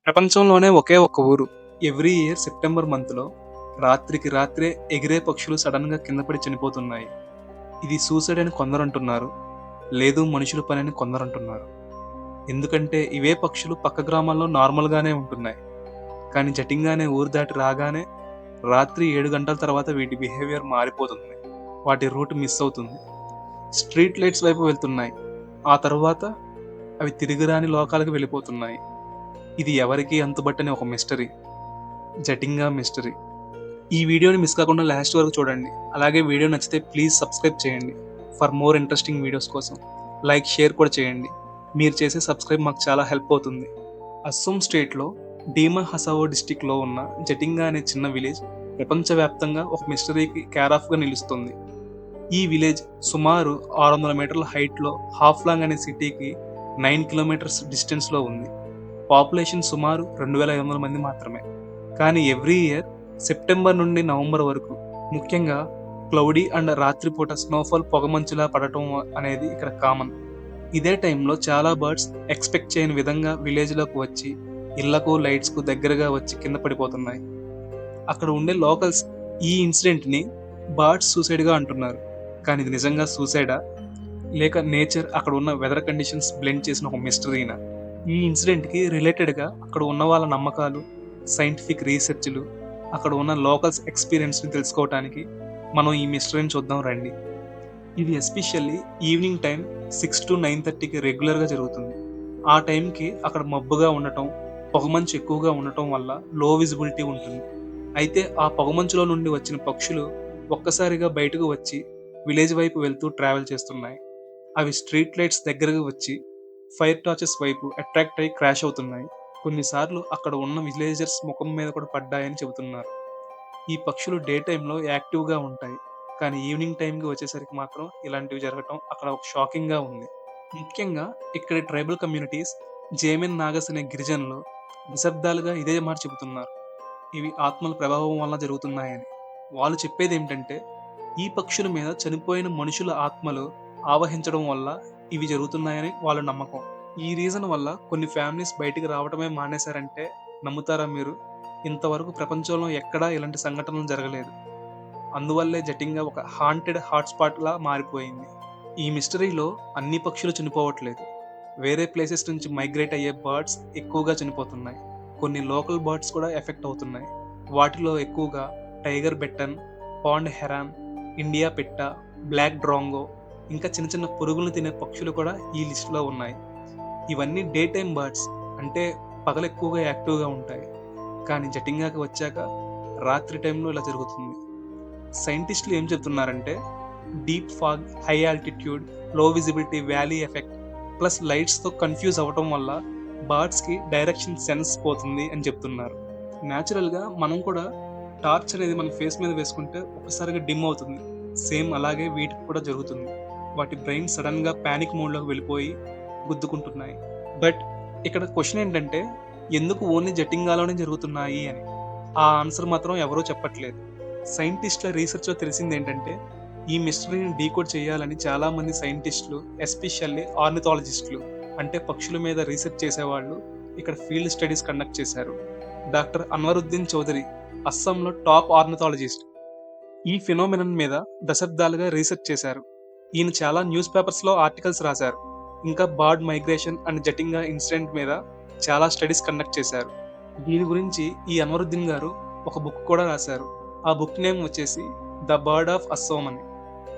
ప్రపంచంలోనే ఒకే ఒక్క ఊరు. ఎవ్రీ ఇయర్ సెప్టెంబర్ మంత్‌లో రాత్రికి రాత్రే ఎగిరే పక్షులు సడెన్‌గా కింద పడి చనిపోతున్నాయి. ఇది సూసైడ్ అని కొందరంటున్నారు. లేదు మనుషుల పనని కొందరంటున్నారు. ఎందుకంటే ఇవే పక్షులు పక్క గ్రామాల్లో నార్మల్‌గానే ఉంటున్నాయి. కానీ జటింగానే ఊరు దాటి రాగానే రాత్రి 7 గంటల తర్వాత వీటి బిహేవియర్ మారిపోతుంది. వాటి రూట్ మిస్ అవుతుంది. స్ట్రీట్ లైట్స్ వైపు వెళ్తున్నాయి. ఆ తరువాత అవి తిరిగి రాని లోకాలకు వెళ్ళిపోతున్నాయి. ఇది ఎవరికీ అంతుబట్టని ఒక మిస్టరీ. జటింగా మిస్టరీ. ఈ వీడియోని మిస్ కాకుండా లాస్ట్ వరకు చూడండి. అలాగే వీడియో నచ్చితే ప్లీజ్ సబ్స్క్రైబ్ చేయండి. ఫర్ మోర్ ఇంట్రెస్టింగ్ వీడియోస్ కోసం. లైక్, షేర్ కూడా చేయండి. మీరు చేసే సబ్స్క్రైబ్ మాకు చాలా హెల్ప్ అవుతుంది. అస్సాం స్టేట్‌లో డీమా హసావో డిస్ట్రిక్ట్‌లో ఉన్న జటింగా అనే చిన్న విలేజ్ ప్రపంచవ్యాప్తంగా ఒక మిస్టరీకి కేర్ ఆఫ్‌గా నిలుస్తుంది. ఈ విలేజ్ సుమారు 600 మీటర్ల హైట్‌లో హాఫ్లాంగ్ అనే సిటీకి 9 కిలోమీటర్స్ డిస్టెన్స్‌లో ఉంది. పాపులేషన్ సుమారు 2500 మంది మాత్రమే. కానీ ఎవ్రీ ఇయర్ సెప్టెంబర్ నుండి నవంబర్ వరకు ముఖ్యంగా క్లౌడీ అండ్ రాత్రిపూట స్నోఫాల్ పొగమంచులా పడటం అనేది ఇక్కడ కామన్. ఇదే టైంలో చాలా బర్డ్స్ ఎక్స్పెక్ట్ చేయని విధంగా విలేజ్లోకి వచ్చి ఇళ్లకు లైట్స్కు దగ్గరగా వచ్చి కింద పడిపోతున్నాయి. అక్కడ ఉండే లోకల్స్ ఈ ఇన్సిడెంట్ని బర్డ్స్ సూసైడ్గా అంటున్నారు. కానీ ఇది నిజంగా సూసైడా, లేక నేచర్ అక్కడ ఉన్న వెదర్ కండిషన్స్ బ్లెండ్ చేసిన ఒక మిస్టరీనా? ఈ ఇన్సిడెంట్‌కి రిలేటెడ్‌గా అక్కడ ఉన్న వాళ్ళ నమ్మకాలు, సైంటిఫిక్ రీసెర్చ్‌లు, అక్కడ ఉన్న లోకల్స్ ఎక్స్‌పీరియన్స్‌ని తెలుసుకోవటానికి మనం ఈ మిస్టరీని చూద్దాం రండి. ఇది ఎస్పెషల్లీ ఈవినింగ్ టైం 6-9:30కి రెగ్యులర్‌గా జరుగుతుంది. ఆ టైంకి అక్కడ మబ్బుగా ఉండటం, పొగమంచు ఎక్కువగా ఉండటం వల్ల లో విజిబిలిటీ ఉంటుంది. అయితే ఆ పొగమంచులో నుండి వచ్చిన పక్షులు ఒక్కసారిగా బయటకు వచ్చి విలేజ్ వైపు వెళ్తూ ట్రావెల్ చేస్తున్నాయి. అవి స్ట్రీట్ లైట్స్ దగ్గరకు వచ్చి ఫైర్ టార్చెస్ వైపు అట్రాక్ట్ అయ్యి క్రాష్ అవుతున్నాయి. కొన్నిసార్లు అక్కడ ఉన్న విలేజర్స్ ముఖం మీద కూడా పడ్డాయని చెబుతున్నారు. ఈ పక్షులు డే టైంలో యాక్టివ్‌గా ఉంటాయి. కానీ ఈవినింగ్ టైంకి వచ్చేసరికి మాత్రం ఇలాంటివి జరగటం అక్కడ ఒక షాకింగ్‌గా ఉంది. ముఖ్యంగా ఇక్కడి ట్రైబల్ కమ్యూనిటీస్ జేమెన్ నాగస్ అనే గిరిజనులు దశాబ్దాలుగా ఇదే మాట చెబుతున్నారు. ఇవి ఆత్మల ప్రభావం వల్ల జరుగుతున్నాయని. వాళ్ళు చెప్పేదేంటంటే ఈ పక్షుల మీద చనిపోయిన మనుషుల ఆత్మలు ఆవహించడం వల్ల ఇవి జరుగుతున్నాయని వాళ్ళ నమ్మకం. ఈ రీజన్ వల్ల కొన్ని ఫ్యామిలీస్ బయటికి రావటమే మానేశారంటే నమ్ముతారా మీరు? ఇంతవరకు ప్రపంచంలో ఎక్కడా ఇలాంటి సంఘటనలు జరగలేదు. అందువల్లే జటింగా ఒక హాంటెడ్ హాట్‌స్పాట్‌లా మారిపోయింది. ఈ మిస్టరీలో అన్ని పక్షులు చనిపోవట్లేదు. వేరే ప్లేసెస్ నుంచి మైగ్రేట్ అయ్యే బర్డ్స్ ఎక్కువగా చనిపోతున్నాయి. కొన్ని లోకల్ బర్డ్స్ కూడా ఎఫెక్ట్ అవుతున్నాయి. వాటిలో ఎక్కువగా టైగర్ బెట్టన్, పాండ్ హెరాన్, ఇండియా పిట్ట, బ్లాక్ డ్రాంగో, ఇంకా చిన్న చిన్న పురుగులను తినే పక్షులు కూడా ఈ లిస్టులో ఉన్నాయి. ఇవన్నీ డే టైమ్ బర్డ్స్, అంటే పగలు ఎక్కువగా యాక్టివ్‌గా ఉంటాయి. కానీ జటింగాకి వచ్చాక రాత్రి టైంలో ఇలా జరుగుతుంది. సైంటిస్టులు ఏం చెప్తున్నారంటే deep fog, high altitude, low visibility valley effect plus లైట్స్‌తో కన్‌ఫ్యూజ్ అవ్వటం వల్ల బర్డ్స్‌కి డైరెక్షన్ సెన్స్ పోతుంది అని చెప్తున్నారు. నేచురల్‌గా మనం కూడా టార్చ్ అనేది మన ఫేస్ మీద వేసుకుంటే ఒక్కసారిగా డిమ్ అవుతుంది. సేమ్ అలాగే వీటికి కూడా జరుగుతుంది. వాటి బ్రెయిన్ సడెన్‌గా పానిక్ మోడ్‌లోకి వెళ్ళిపోయి గుద్దుకుంటున్నాయి. బట్ ఇక్కడ క్వెషన్ ఏంటంటే ఎందుకు ఓన్లీ జటింగాలోనే జరుగుతున్నాయి అని. ఆ ఆన్సర్ మాత్రం ఎవరూ చెప్పట్లేదు. సైంటిస్టుల రీసెర్చ్‌లో తెలిసిందేంటంటే ఈ మిస్టరీని డీకోడ్ చేయాలని చాలామంది సైంటిస్టులు, ఎస్పెషల్లీ ఆర్నిథాలజిస్టులు, అంటే పక్షుల మీద రీసెర్చ్ చేసేవాళ్ళు ఇక్కడ ఫీల్డ్ స్టడీస్ కండక్ట్ చేశారు. డాక్టర్ అన్వరుద్దీన్ చౌదరి అస్సాంలో టాప్ ఆర్నిథాలజిస్ట్. ఈ ఫినోమినన్ మీద దశాబ్దాలుగా రీసెర్చ్ చేశారు. ఈయన చాలా న్యూస్ పేపర్స్‌లో ఆర్టికల్స్ రాశారు. ఇంకా బర్డ్ మైగ్రేషన్ అండ్ జటింగా ఇన్సిడెంట్ మీద చాలా స్టడీస్ కండక్ట్ చేశారు. దీని గురించి ఈ అన్వరుద్దీన్ గారు ఒక బుక్ కూడా రాశారు. ఆ బుక్ నేమ్ వచ్చేసి 'ద బర్డ్ ఆఫ్ అస్సాం' అని.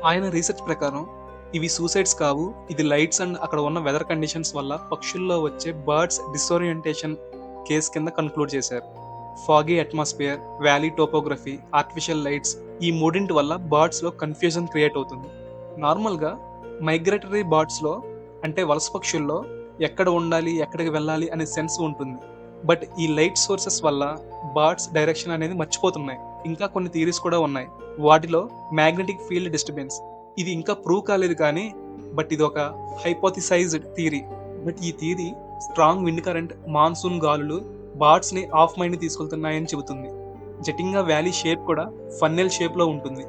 ఆయన రీసెర్చ్ ప్రకారం ఇవి సూసైడ్స్ కావు. ఇది లైట్స్ అండ్ అక్కడ ఉన్న వెదర్ కండిషన్స్ వల్ల పక్షుల్లో వచ్చే బర్డ్స్ డిసోరియంటేషన్ కేస్ కింద కన్క్లూడ్ చేశారు. Foggy atmosphere, valley topography, artificial lights ఈ మూడింటి వల్ల బర్డ్స్‌లో కన్‌ఫ్యూజన్ క్రియేట్ అవుతుంది. నార్మల్‌గా మైగ్రేటరీ బర్డ్స్‌లో, అంటే వలస పక్షుల్లో ఎక్కడ ఉండాలి, ఎక్కడికి వెళ్ళాలి అనే సెన్స్ ఉంటుంది. బట్ ఈ లైట్ సోర్సెస్ వల్ల బర్డ్స్ డైరెక్షన్ అనేది మర్చిపోతున్నాయి. ఇంకా కొన్ని థియరీస్ కూడా ఉన్నాయి. వాటిలో మ్యాగ్నెటిక్ ఫీల్డ్ డిస్టర్బెన్స్. ఇది ఇంకా ప్రూవ్ కాలేదు కానీ బట్ ఇది ఒక హైపోథిసైజ్డ్ థియరీ. బట్ ఈ theory strong wind current, monsoon గాలులు బర్డ్స్‌ని ఆఫ్ మైండ్ తీసుకెళ్తున్నాయని చెబుతుంది. జటింగా వ్యాలీ షేప్ కూడా ఫన్నెల్ షేప్‌లో ఉంటుంది.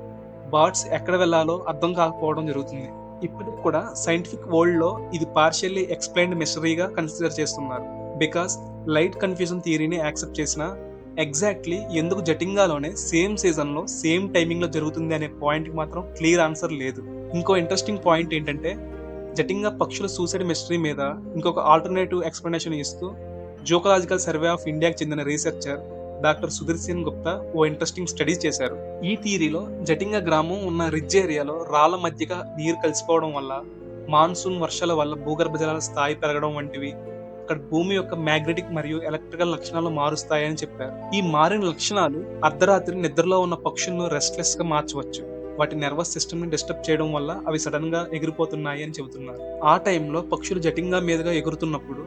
బర్డ్స్ ఎక్కడ వెళ్ళాలో అర్థం కాకపోవడం జరుగుతుంది. ఇప్పటికి కూడా సైంటిఫిక్ వరల్డ్‌లో ఇది పార్షియల్లీ ఎక్స్‌ప్లెయిన్డ్ మిస్టరీగా కన్సిడర్ చేస్తున్నారు. బికాస్ లైట్ కన్ఫ్యూజన్ థియరీని యాక్సెప్ట్ చేసిన ఎగ్జాక్ట్లీ ఎందుకు జటింగాలోనే సేమ్ సీజన్లో సేమ్ టైమింగ్లో జరుగుతుంది అనే పాయింట్కి మాత్రం క్లియర్ ఆన్సర్ లేదు. ఇంకో ఇంట్రెస్టింగ్ పాయింట్ ఏంటంటే జటింగా పక్షుల సూసైడ్ మిస్టరీ మీద ఇంకొక ఆల్టర్నేటివ్ ఎక్స్ప్లెనేషన్ ఇస్తూ జూకలాజికల్ సర్వే ఆఫ్ ఇండియాకి చెందిన రీసెర్చర్ డాక్టర్ సుదర్శన్ గుప్తా ఓ ఇంట్రెస్టింగ్ స్టడీ చేశారు. ఈ థియరీలో జటింగా గ్రామం ఉన్న రిడ్జ్ ఏరియాలో రాళ్ల మధ్యగా నీరు కలిసిపోవడం వల్ల, మాన్సూన్ వర్షాల వల్ల భూగర్భ జలాల స్థాయి పెరగడం వంటివి అక్కడ భూమి యొక్క మ్యాగ్నెటిక్ మరియు ఎలక్ట్రికల్ లక్షణాలు మారుస్తాయని చెప్పారు. ఈ మారిన లక్షణాలు అర్ధరాత్రి నిద్రలో ఉన్న పక్షులను రెస్ట్లెస్ గా మార్చవచ్చు. వాటి నర్వస్ సిస్టమ్ ని డిస్టర్బ్ చేయడం వల్ల అవి సడన్ గా ఎగిరిపోతున్నాయి అని చెబుతున్నారు. ఆ టైంలో పక్షులు జటింగా మీదుగా ఎగురుతున్నప్పుడు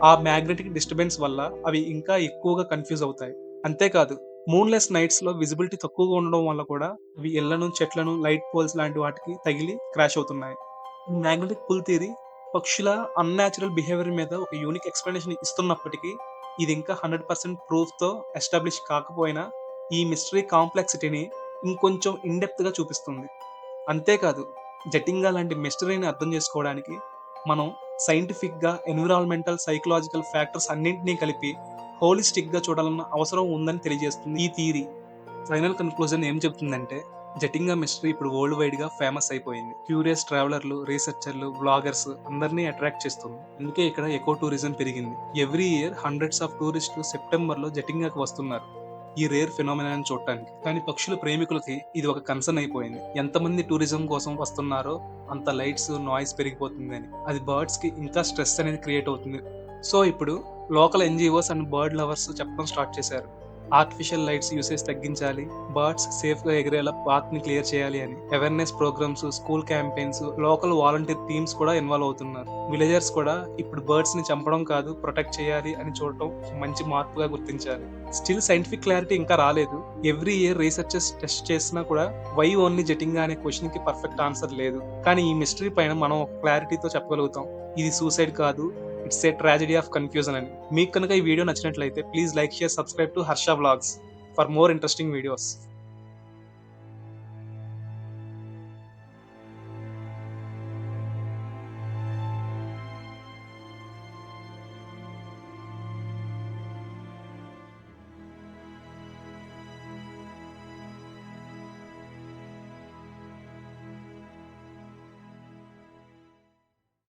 ఆ మ్యాగ్నెటిక్ డిస్టర్బెన్స్ వల్ల అవి ఇంకా ఎక్కువగా కన్ఫ్యూజ్ అవుతాయి. అంతేకాదు మూన్లెస్ నైట్స్ లో విజిబిలిటీ తక్కువగా ఉండడం వల్ల కూడా అవి ఇళ్లను, చెట్లను, లైట్ పోల్స్ లాంటి వాటికి తగిలి క్రాష్ అవుతున్నాయి. మ్యాగ్నెటిక్ పుల్ థియరీ పక్షుల అన్యాచురల్ బిహేవియర్ మీద ఒక యూనిక్ ఎక్స్ప్లెనేషన్ ఇస్తున్నప్పటికీ ఇది ఇంకా 100% ప్రూఫ్ తో ఎస్టాబ్లిష్ కాకపోయినా ఈ మిస్టరీ కాంప్లెక్సిటీని ఇంకొంచెం ఇన్డెప్త్ గా చూపిస్తుంది. అంతేకాదు జటింగా లాంటి మిస్టరీని అర్థం చేసుకోవడానికి మనం సైంటిఫిక్ గా, ఎన్విరాన్మెంటల్, సైకలాజికల్ ఫ్యాక్టర్స్ అన్నింటినీ కలిపి హోలిస్టిక్ గా చూడాలన్న అవసరం ఉందని తెలియజేస్తుంది ఈ థియరీ. ఫైనల్ కన్క్లూజన్ ఏం చెప్తుందంటే జటింగా మిస్టరీ ఇప్పుడు వరల్డ్ వైడ్ గా ఫేమస్ అయిపోయింది. క్యూరియస్ ట్రావెలర్లు, రీసెర్చర్లు, బ్లాగర్స్ అందరినీ అట్రాక్ట్ చేస్తుంది. అందుకే ఇక్కడ ఎకో టూరిజం పెరిగింది. ఎవ్రీ ఇయర్ హండ్రెడ్స్ ఆఫ్ టూరిస్టులు సెప్టెంబర్ లో జటింగాకి వస్తున్నారు ఈ రేర్ ఫినామినాని చూడటానికి. కానీ పక్షుల ప్రేమికులకి ఇది ఒక కన్సర్న్ అయిపోయింది. ఎంతమంది టూరిజం కోసం వస్తున్నారో అంత లైట్స్, నాయిస్ పెరిగిపోతుంది అని. అది బర్డ్స్ కి ఇంకా స్ట్రెస్ అనేది క్రియేట్ అవుతుంది. సో ఇప్పుడు local NGOs and bird lovers చెప్పడం స్టార్ట్ చేశారు. ఆర్టిఫిషియల్ లైట్స్ యూసేజ్ తగ్గించాలి, బర్డ్స్ సేఫ్ గా ఎగిరేలా పాత్ ని క్లియర్ చేయాలి అని. Awareness programmes, school campaigns, local volunteer teams కూడా ఇన్వాల్వ్ అవుతున్నారు. విలేజర్స్ కూడా ఇప్పుడు బర్డ్స్ ని చంపడం కాదు, ప్రొటెక్ట్ చేయాలి అని చూడటం మంచి మార్పుగా గుర్తించాలి. స్టిల్ సైంటిఫిక్ క్లారిటీ ఇంకా రాలేదు. ఎవ్రీ ఇయర్ రీసెర్చర్స్ టెస్ట్ చేసినా కూడా వై ఓన్లీ జటింగా అనే క్వశ్చన్ కి పర్ఫెక్ట్ ఆన్సర్ లేదు. కానీ ఈ మిస్టరీ పైన మనం ఒక క్లారిటీతో చెప్పగలుగుతాం, ఇది సూసైడ్ కాదు, it's a tragedy of confusion అని. మీకు కనుక ఈ వీడియో నచ్చినట్లయితే please like, share, subscribe to Harsha vlogs for more interesting videos.